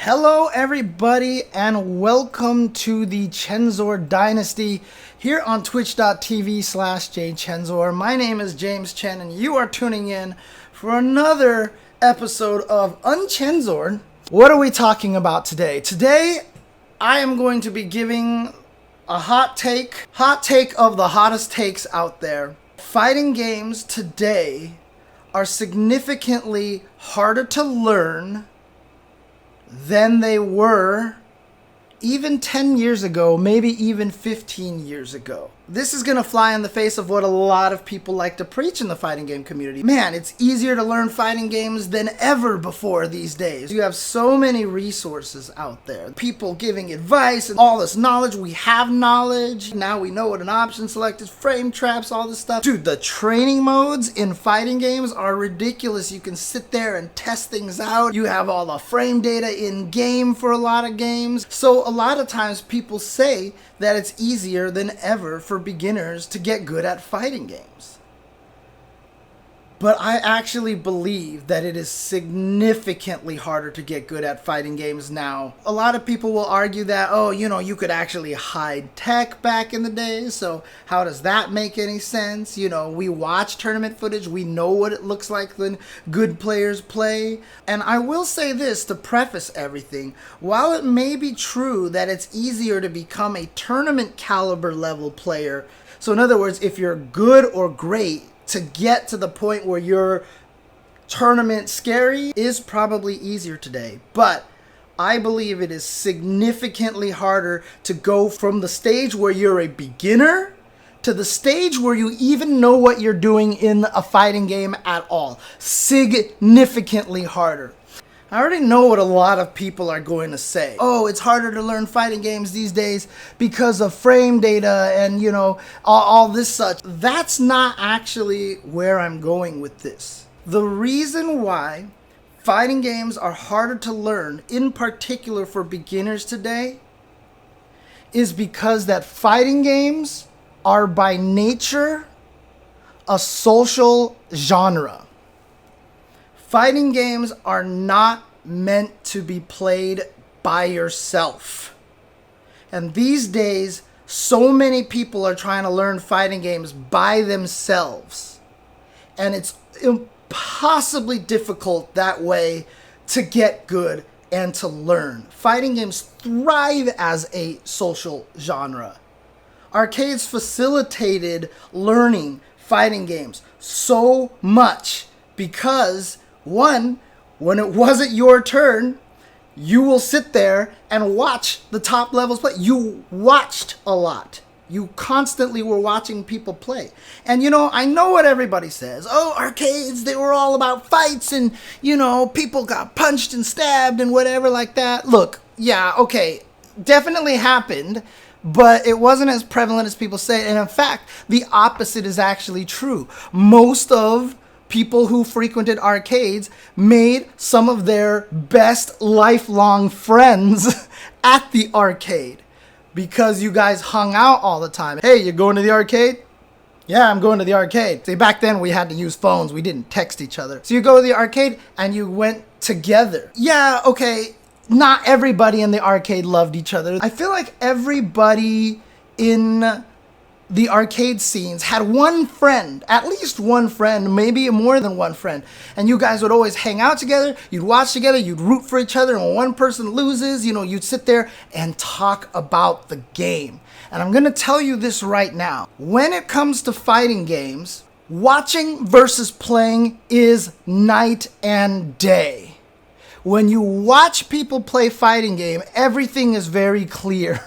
Hello everybody and welcome to the Chensor Dynasty here on twitch.tv/jchensor. My name is James Chen and you are tuning in for another episode of UNCHENSORED. What are we talking about today? Today I am going to be giving a hot take of the hottest takes out there. Fighting games today are significantly harder to learn than they were even 10 years ago, maybe even 15 years ago. This is gonna fly in the face of what a lot of people like to preach in the fighting game community. Man, it's easier to learn fighting games than ever before these days. You have so many resources out there. People giving advice and all this knowledge. We have knowledge. Now we know what an option select is, frame traps, all this stuff. Dude, the training modes in fighting games are ridiculous. You can sit there and test things out. You have all the frame data in game for a lot of games. So a lot of times people say that it's easier than ever for beginners to get good at fighting games. But I actually believe that it is significantly harder to get good at fighting games now. A lot of people will argue that, oh, you could actually hide tech back in the day, so how does that make any sense? We watch tournament footage, we know what it looks like when good players play. And I will say this to preface everything, while it may be true that it's easier to become a tournament caliber level player, so in other words, if you're good or great, to get to the point where you're tournament scary is probably easier today. But I believe it is significantly harder to go from the stage where you're a beginner to the stage where you even know what you're doing in a fighting game at all. Significantly harder. I already know what a lot of people are going to say. Oh, it's harder to learn fighting games these days because of frame data and, all this such. That's not actually where I'm going with this. The reason why fighting games are harder to learn, in particular for beginners today, is because that fighting games are by nature a social genre. Fighting games are not meant to be played by yourself. And these days, so many people are trying to learn fighting games by themselves. And it's impossibly difficult that way to get good and to learn. Fighting games thrive as a social genre. Arcades facilitated learning fighting games so much because one, when it wasn't your turn, you will sit there and watch the top levels play. You watched a lot. You constantly were watching people play. And I know what everybody says. Oh, arcades, they were all about fights and, people got punched and stabbed and whatever like that. Look, yeah, okay, definitely happened, but it wasn't as prevalent as people say. And in fact, the opposite is actually true. Most of people who frequented arcades made some of their best lifelong friends at the arcade because you guys hung out all the time. Hey, you going to the arcade? Yeah, I'm going to the arcade. See, back then we had to use phones. We didn't text each other. So you go to the arcade and you went together. Yeah, okay, not everybody in the arcade loved each other. I feel like everybody in the arcade scenes had one friend, at least one friend, maybe more than one friend. And you guys would always hang out together, you'd watch together, you'd root for each other, and when one person loses, you'd sit there and talk about the game. And I'm gonna tell you this right now. When it comes to fighting games, watching versus playing is night and day. When you watch people play fighting game, everything is very clear.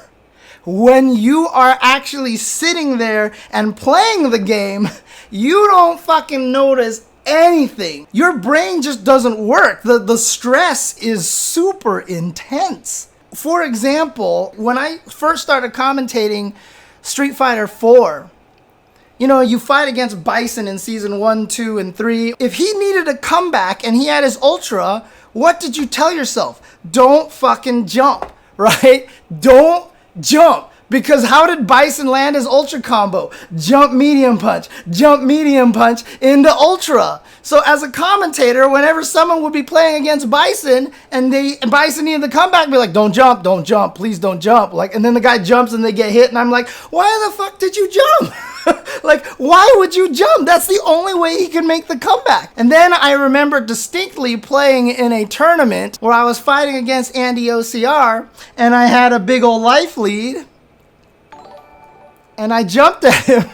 When you are actually sitting there and playing the game, you don't fucking notice anything. Your brain just doesn't work. The stress is super intense. For example, when I first started commentating Street Fighter 4, you fight against Bison in season 1, 2, and 3. If he needed a comeback and he had his Ultra, what did you tell yourself? Don't fucking jump, right? Don't jump, Because how did Bison land his Ultra combo? Jump medium punch into Ultra. So as a commentator, whenever someone would be playing against Bison and Bison needed to come back and be like, don't jump, please don't jump. Like, and then the guy jumps and they get hit and I'm like, why the fuck did you jump? Like, why would you jump? That's the only way he can make the comeback. And then I remember distinctly playing in a tournament where I was fighting against Andy OCR and I had a big old life lead and I jumped at him.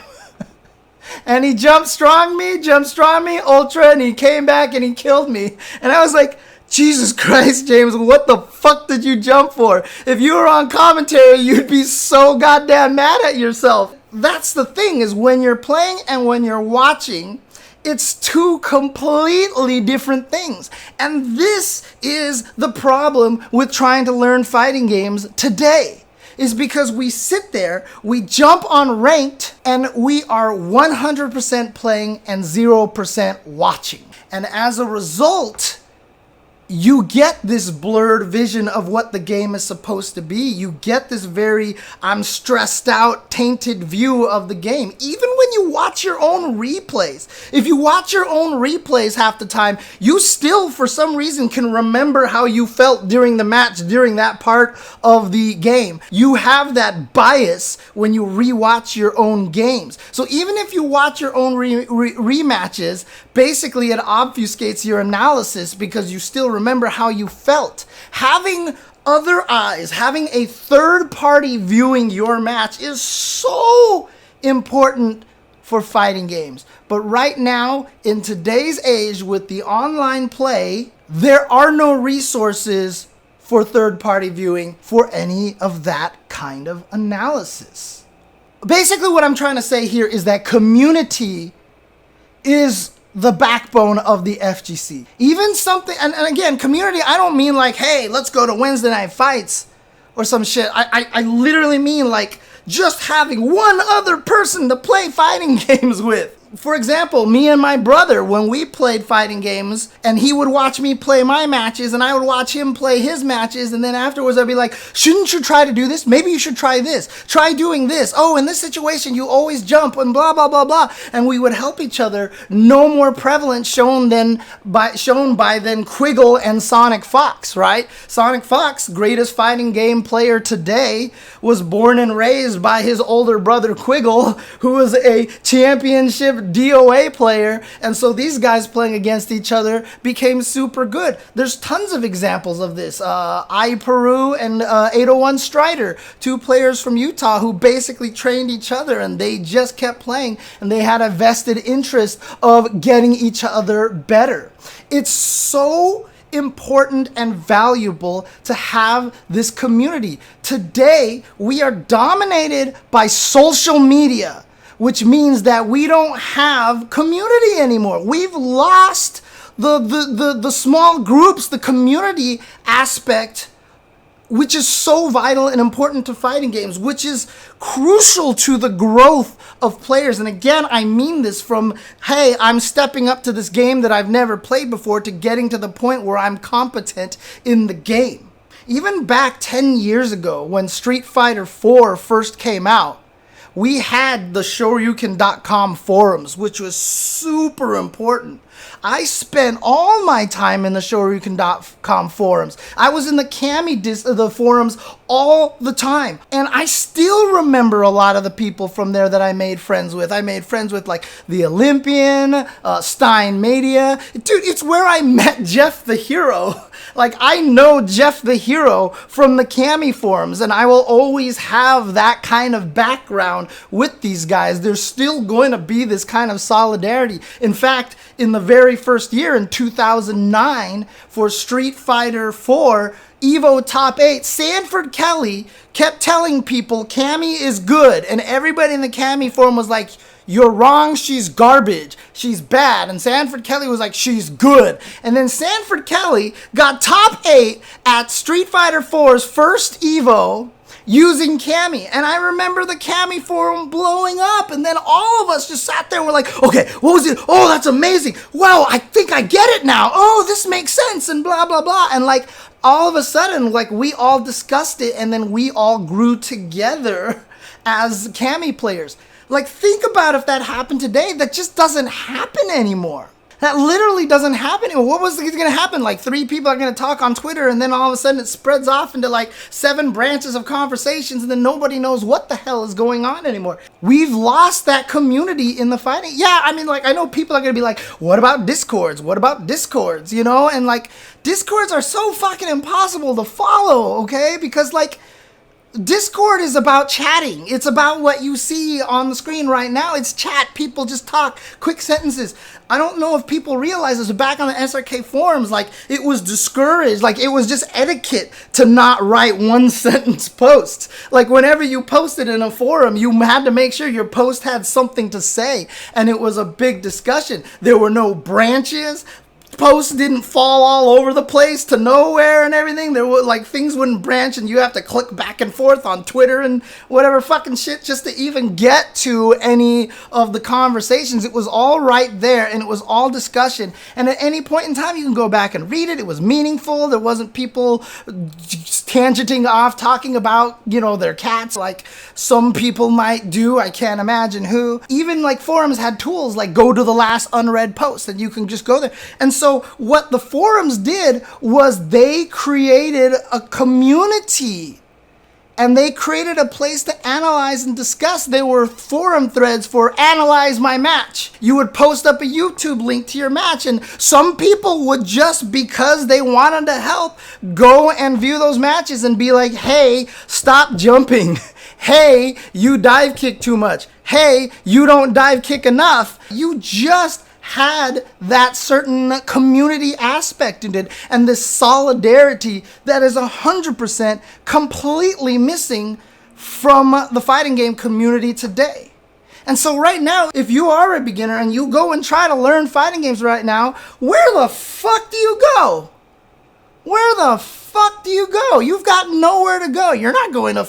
And he jumped strong me, Ultra, and he came back and he killed me. And I was like, Jesus Christ, James, what the fuck did you jump for? If you were on commentary, you'd be so goddamn mad at yourself. That's the thing, is when you're playing and when you're watching, it's two completely different things. And this is the problem with trying to learn fighting games today. Is because we sit there, we jump on ranked, and we are 100% playing and 0% watching. And as a result, you get this blurred vision of what the game is supposed to be. You get this very, I'm stressed out, tainted view of the game. Even when you watch your own replays. If you watch your own replays half the time, you still, for some reason, can remember how you felt during the match, during that part of the game. You have that bias when you rewatch your own games. So even if you watch your own rematches, basically it obfuscates your analysis because you still remember how you felt. Having other eyes, having a third party viewing your match is so important for fighting games. But right now, in today's age with the online play, there are no resources for third party viewing for any of that kind of analysis. Basically what I'm trying to say here is that community is the backbone of the FGC. Even something, and again, community, I don't mean like, hey, let's go to Wednesday night fights or some shit. I literally mean like just having one other person to play fighting games with. For example, me and my brother, when we played fighting games, and he would watch me play my matches, and I would watch him play his matches, and then afterwards I'd be like, shouldn't you try to do this? Maybe you should try this. Try doing this. Oh, in this situation, you always jump, and blah, blah, blah, blah. And we would help each other. No more prevalent shown by than Quiggle and Sonic Fox, right? Sonic Fox, greatest fighting game player today, was born and raised by his older brother Quiggle, who was a championship DOA player, and so these guys playing against each other became super good. There's tons of examples of this. Peru and 801 Strider, two players from Utah who basically trained each other, and they just kept playing, and they had a vested interest of getting each other better. It's so important and valuable to have this community. Today, we are dominated by social media, which means that we don't have community anymore. We've lost the small groups, the community aspect, which is so vital and important to fighting games, which is crucial to the growth of players. And again, I mean this from, hey, I'm stepping up to this game that I've never played before, to getting to the point where I'm competent in the game. Even back 10 years ago, when Street Fighter 4 first came out, we had the Shoryuken.com forums, which was super important. I spent all my time in the Shoryuken.com forums. I was in the forums all the time. And I still remember a lot of the people from there that I made friends with. I made friends with like the Olympian, Stein Media. Dude, it's where I met Jeff the Hero. Like, I know Jeff the Hero from the Cami forums, and I will always have that kind of background with these guys. There's still going to be this kind of solidarity. In fact, in the very first year, in 2009, for Street Fighter 4, Evo Top 8, Sanford Kelly kept telling people Cami is good, and everybody in the Cami forum was like, you're wrong, she's garbage, she's bad. And Sanford Kelly was like, she's good. And then Sanford Kelly got top 8 at Street Fighter 4's first Evo using Cami. And I remember the Cami forum blowing up, and then all of us just sat there and were like, okay, what was it? Oh, that's amazing. Wow, I think I get it now. Oh, this makes sense, and blah, blah, blah. And like, all of a sudden, like, we all discussed it, and then we all grew together as Cammy players. Like, think about if that happened today. That just doesn't happen anymore. That literally doesn't happen. What was going to happen? Like 3 people are going to talk on Twitter, and then all of a sudden it spreads off into like 7 branches of conversations, and then nobody knows what the hell is going on anymore. We've lost that community in the fighting. Yeah, I mean, like, I know people are going to be like, what about Discords? What about Discords? You know, and like, Discords are so fucking impossible to follow, okay? Because like, Discord is about chatting. It's about what you see on the screen right now. It's chat. People just talk quick sentences. I don't know if people realize this, but back on the SRK forums, like, it was discouraged. Like, it was just etiquette to not write 1-sentence posts. Like, whenever you posted in a forum, you had to make sure your post had something to say. And it was a big discussion. There were no branches. Posts didn't fall all over the place to nowhere and everything. There were like, things wouldn't branch, and you have to click back and forth on Twitter and whatever fucking shit just to even get to any of the conversations. It was all right there, and it was all discussion. And at any point in time, you can go back and read it. It was meaningful. There wasn't people tangenting off talking about, you know, their cats like some people might do. I can't imagine who. Even like forums had tools like go to the last unread post, and you can just go there. And so what the forums did was they created a community, and they created a place to analyze and discuss. There were forum threads for analyze my match. You would post up a YouTube link to your match, and some people would, just because they wanted to help, go and view those matches and be like, hey, stop jumping. Hey, you dive kick too much. Hey, you don't dive kick enough. You just had that certain community aspect in it, and this solidarity that is 100% completely missing from the fighting game community today. And so right now, if you are a beginner and you go and try to learn fighting games right now, where the fuck do you go? Where the fuck do you go? You've got nowhere to go. You're not going to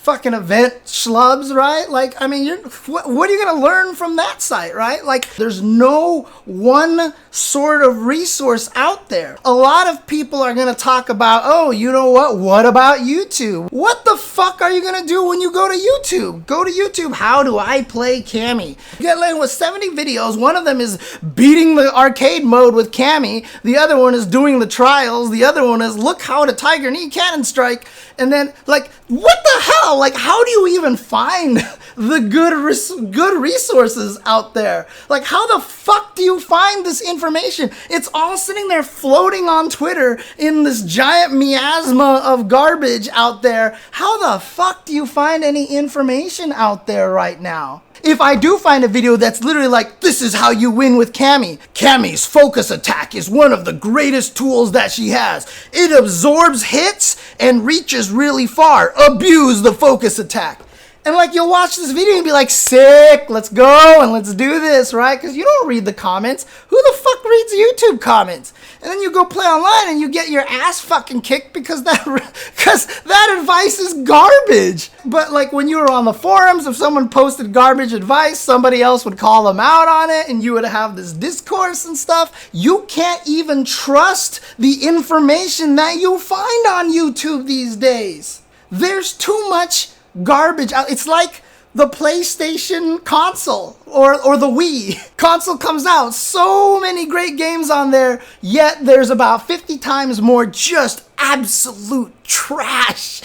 fucking event schlubs, right? Like, I mean, what are you going to learn from that site, right? Like, there's no one sort of resource out there. A lot of people are going to talk about, oh, you know what about YouTube? What the fuck are you going to do when you go to YouTube? Go to YouTube, how do I play Cammy? You get like with 70 videos. One of them is beating the arcade mode with Cammy. The other one is doing the trials. The other one is look how to Tiger Knee Cannon Strike. And then, like, what the hell? Like, how do you even find the good resources out there? Like, how the fuck do you find this information? It's all sitting there floating on Twitter in this giant miasma of garbage out there. How the fuck do you find any information out there right now? If I do find a video that's literally like, this is how you win with Cammy. Cammy's focus attack is one of the greatest tools that she has. It absorbs hits and reaches really far. Abuse the focus attack. And like, you'll watch this video and be like, sick, let's go and let's do this, right? Because you don't read the comments. Who the fuck reads YouTube comments? And then you go play online and you get your ass fucking kicked because that advice is garbage. But like, when you were on the forums, if someone posted garbage advice, somebody else would call them out on it, and you would have this discourse and stuff. You can't even trust the information that you find on YouTube these days. There's too much garbage out. It's like the PlayStation console or the Wii console comes out. So many great games on there, yet there's about 50 times more just absolute trash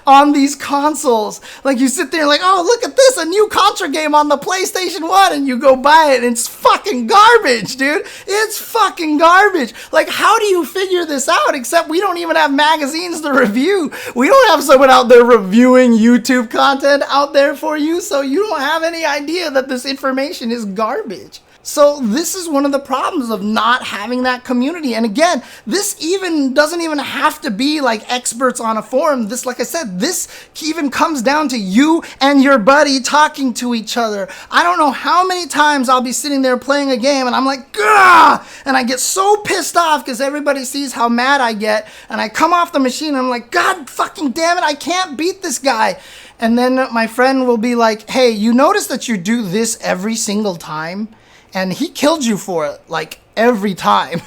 on these consoles. Like, you sit there like, oh, look at this, a new Contra game on the PlayStation 1, and you go buy it and it's fucking garbage, dude. It's fucking garbage. Like, how do you figure this out? Except we don't even have magazines to review. We don't have someone out there reviewing YouTube content out there for you, so you don't have any idea that this information is garbage. So this is one of the problems of not having that community. And again, this even doesn't even have to be like experts on a forum. This, like I said, this even comes down to you and your buddy talking to each other. I don't know how many times I'll be sitting there playing a game and I'm like, gah! And I get so pissed off because everybody sees how mad I get. And I come off the machine and I'm like, God fucking damn it, I can't beat this guy. And then my friend will be like, hey, you notice that you do this every single time? And he killed you for it, like, every time.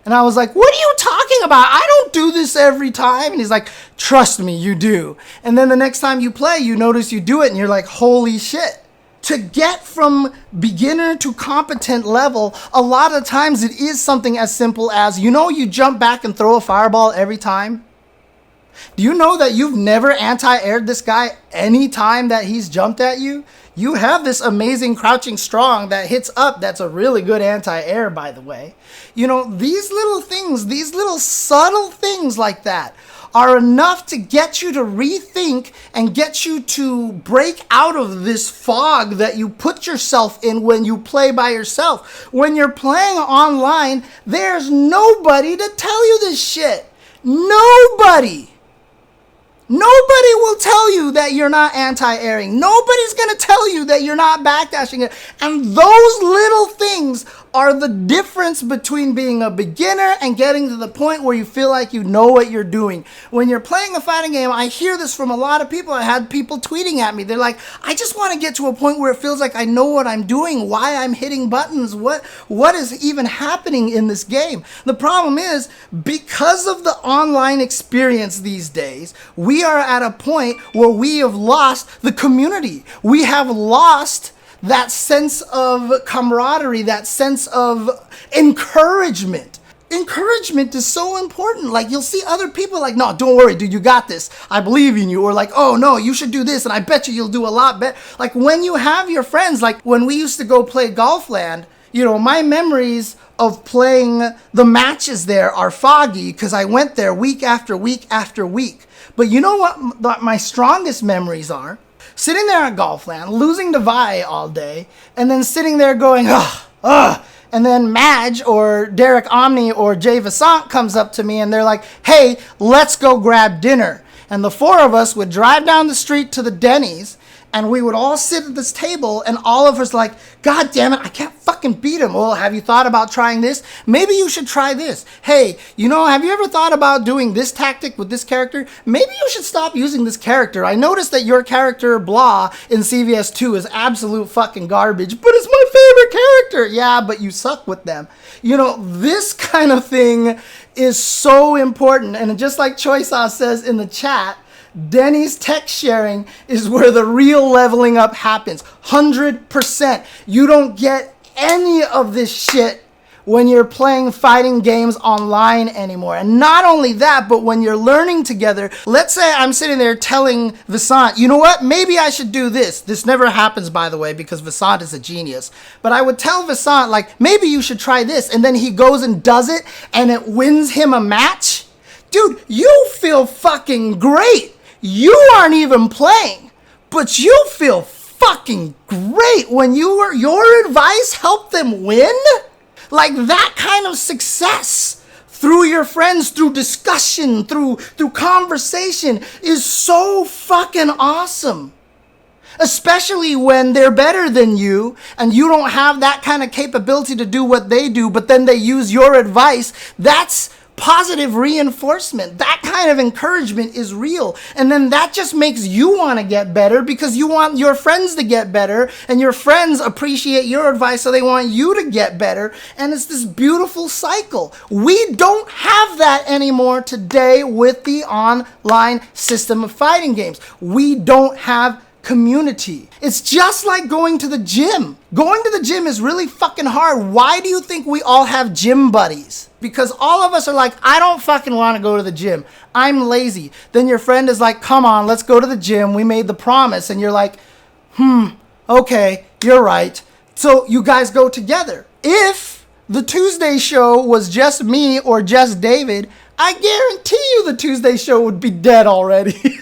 And I was like, what are you talking about? I don't do this every time. And he's like, trust me, you do. And then the next time you play, you notice you do it and you're like, holy shit. To get from beginner to competent level, a lot of times it is something as simple as, you jump back and throw a fireball every time. Do you know that you've never anti-aired this guy any time that he's jumped at you? You have this amazing crouching strong that hits up. That's a really good anti-air, by the way. These little things, these little subtle things like that are enough to get you to rethink and get you to break out of this fog that you put yourself in when you play by yourself. When you're playing online, there's nobody to tell you this shit. Nobody. Nobody will tell you that you're not anti-airing. Nobody's going to tell you that you're not backdashing it. And those little things are the difference between being a beginner and getting to the point where you feel like you know what you're doing. When you're playing a fighting game, I hear this from a lot of people. I had people tweeting at me. They're like, I just want to get to a point where it feels like I know what I'm doing, why I'm hitting buttons, what is even happening in this game. The problem is, because of the online experience these days, we are at a point where we have lost the community. We have lost that sense of camaraderie, that sense of encouragement. Encouragement is so important. Like, you'll see other people like, no, don't worry, dude, you got this. I believe in you. Or like, oh, no, you should do this, and I bet you'll do a lot better. Like, when you have your friends, like when we used to go play Golfland, my memories of playing the matches there are foggy because I went there week after week after week. But you know what my strongest memories are? Sitting there at Golfland, losing to Vi all day, and then sitting there going, and then Madge or Derek Omni or Jay Vassant comes up to me and they're like, hey, let's go grab dinner. And the four of us would drive down the street to the Denny's, and we would all sit at this table, and all of us like, God damn it, I can't fucking beat him. Well, have you thought about trying this? Maybe you should try this. Hey, have you ever thought about doing this tactic with this character? Maybe you should stop using this character. I noticed that your character, blah, in CVS 2 is absolute fucking garbage, but it's my favorite character. Yeah, but you suck with them. This kind of thing is so important. And just like Choi Sauce says in the chat, Denny's text sharing is where the real leveling up happens. 100%. You don't get any of this shit when you're playing fighting games online anymore. And not only that, but when you're learning together, let's say I'm sitting there telling Vassant, you know what, maybe I should do this. This never happens, by the way, because Vassant is a genius. But I would tell Vassant, like, maybe you should try this. And then he goes and does it, and it wins him a match. Dude, you feel fucking great. You aren't even playing, but you feel fucking great when your advice helped them win. Like, that kind of success through your friends, through discussion, through conversation is so fucking awesome. Especially when they're better than you and you don't have that kind of capability to do what they do, but then they use your advice. That's positive reinforcement. That kind of encouragement is real. And then that just makes you want to get better because you want your friends to get better, and your friends appreciate your advice, so they want you to get better. And it's this beautiful cycle. We don't have that anymore today with the online system of fighting games. We don't have community. It's just like going to the gym. Going to the gym is really fucking hard. Why do you think we all have gym buddies? Because all of us are like, I don't fucking want to go to the gym. I'm lazy. Then your friend is like, come on, let's go to the gym. We made the promise. And you're like, okay, you're right. So you guys go together. If the Tuesday show was just me or just David, I guarantee you the Tuesday show would be dead already.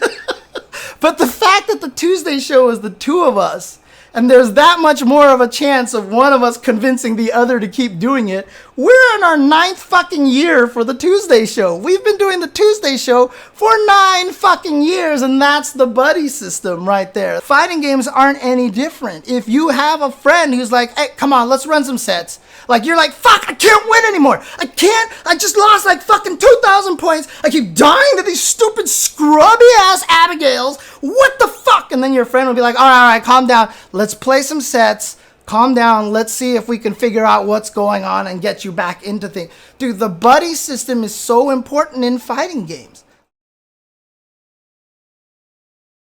But the fact that the Tuesday show is the two of us, and there's that much more of a chance of one of us convincing the other to keep doing it, we're in our 9th fucking year for the Tuesday show. We've been doing the Tuesday show for 9 fucking years, and that's the buddy system right there. Fighting games aren't any different. If you have a friend who's like, hey, come on, let's run some sets. Like, you're like, fuck, I can't win anymore. I just lost like fucking 2,000 points. I keep dying to these stupid scrubby ass Abigails. What the fuck? And then your friend will be like, all right, calm down. Let's play some sets. calm down. Let's see if we can figure out what's going on and get you back into things. Dude, the buddy system is so important in fighting games.